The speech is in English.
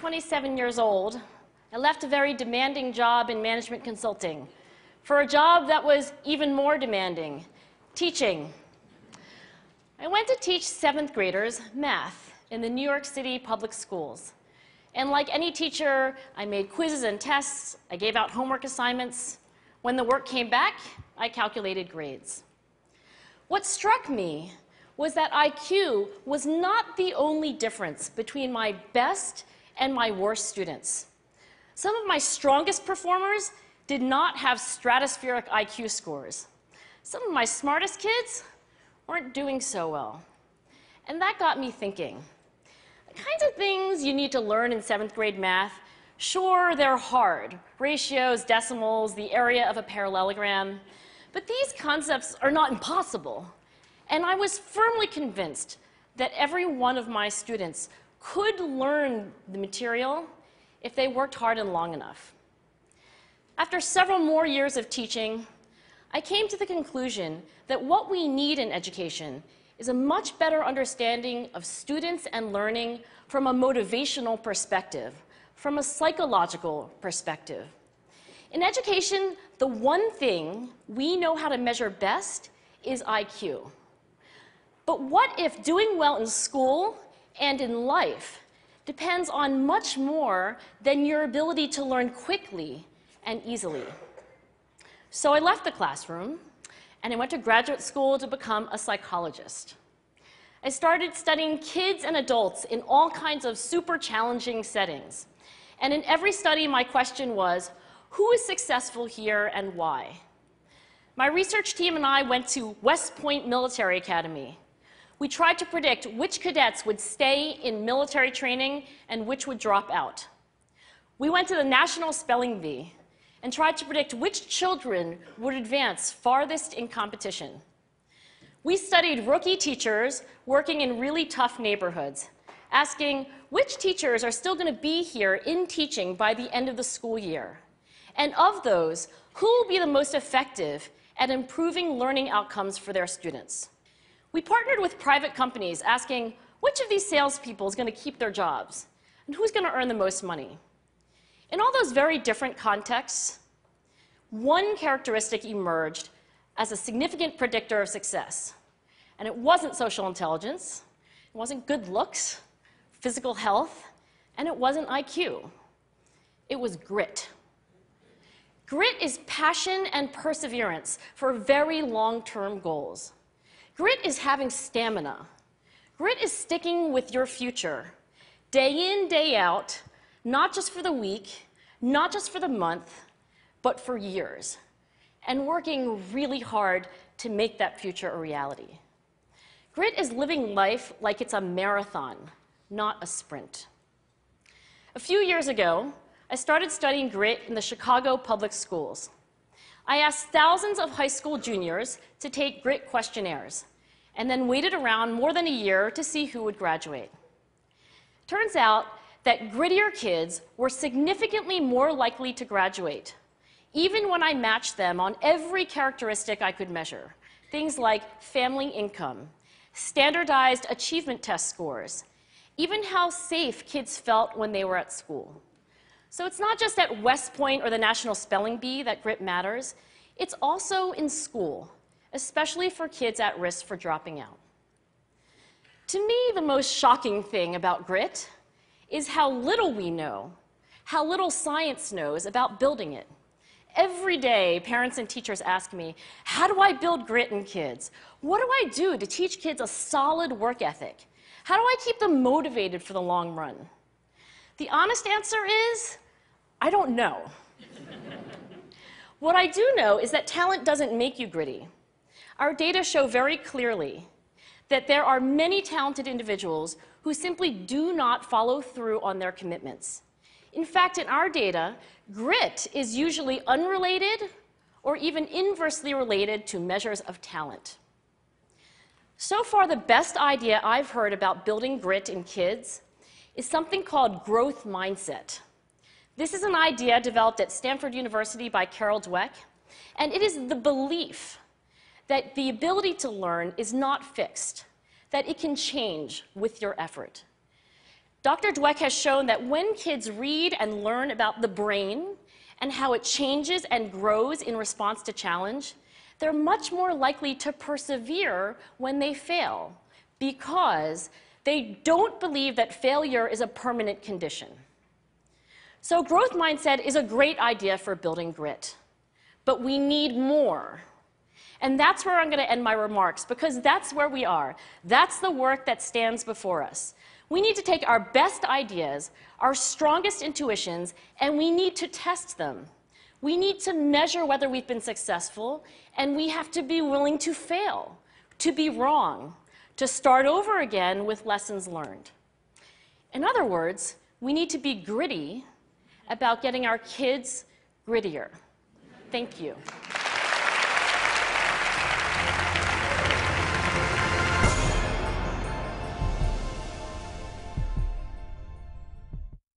27 years old, I left a very demanding job in management consulting for a job that was even more demanding, teaching. I went to teach 7th graders math in the New York City public schools. And like any teacher, I made quizzes and tests, I gave out homework assignments. When the work came back, I calculated grades. What struck me was that IQ was not the only difference between my best and my worst students. Some of my strongest performers did not have stratospheric IQ scores. Some of my smartest kids weren't doing so well. And that got me thinking. The kinds of things you need to learn in 7th grade math, sure, they're hard. Ratios, decimals, the area of a parallelogram. But these concepts are not impossible. And I was firmly convinced that every one of my students could learn the material if they worked hard and long enough. After several more years of teaching, I came to the conclusion that what we need in education is a much better understanding of students and learning from a motivational perspective, from a psychological perspective. In education, the one thing we know how to measure best is IQ. But what if doing well in school and in life depends on much more than your ability to learn quickly and easily? So I left the classroom and I went to graduate school to become a psychologist. I started studying kids and adults in all kinds of super challenging settings. And in every study, my question was, who is successful here and why? My research team and I went to West Point Military Academy. We tried to predict which cadets would stay in military training and which would drop out. We went to the National Spelling Bee and tried to predict which children would advance farthest in competition. We studied rookie teachers working in really tough neighborhoods, asking which teachers are still going to be here in teaching by the end of the school year. And of those, who will be the most effective at improving learning outcomes for their students? We partnered with private companies asking which of these salespeople is going to keep their jobs and who's going to earn the most money. In all those very different contexts, one characteristic emerged as a significant predictor of success. And it wasn't social intelligence, it wasn't good looks, physical health, and it wasn't IQ. It was grit. Grit is passion and perseverance for very long-term goals. Grit is having stamina. Grit is sticking with your future, day in, day out, not just for the week, not just for the month, but for years, and working really hard to make that future a reality. Grit is living life like it's a marathon, not a sprint. A few years ago, I started studying grit in the Chicago public schools. I asked thousands of high school juniors to take grit questionnaires, and then waited around more than a year to see who would graduate. Turns out that grittier kids were significantly more likely to graduate, even when I matched them on every characteristic I could measure, things like family income, standardized achievement test scores, even how safe kids felt when they were at school. So it's not just at West Point or the National Spelling Bee that grit matters, it's also in school, especially for kids at risk for dropping out. To me, the most shocking thing about grit is how little we know, how little science knows about building it. Every day, parents and teachers ask me, how do I build grit in kids? What do I do to teach kids a solid work ethic? How do I keep them motivated for the long run? The honest answer is, I don't know. What I do know is that talent doesn't make you gritty. Our data show very clearly that there are many talented individuals who simply do not follow through on their commitments. In fact, in our data, grit is usually unrelated or even inversely related to measures of talent. So far, the best idea I've heard about building grit in kids is something called growth mindset. This is an idea developed at Stanford University by Carol Dweck, and it is the belief that the ability to learn is not fixed, that it can change with your effort. Dr. Dweck has shown that when kids read and learn about the brain and how it changes and grows in response to challenge, they're much more likely to persevere when they fail because they don't believe that failure is a permanent condition. So growth mindset is a great idea for building grit, but we need more. And that's where I'm going to end my remarks, because that's where we are. That's the work that stands before us. We need to take our best ideas, our strongest intuitions, and we need to test them. We need to measure whether we've been successful, and we have to be willing to fail, to be wrong, to start over again with lessons learned. In other words, we need to be gritty about getting our kids grittier. Thank you.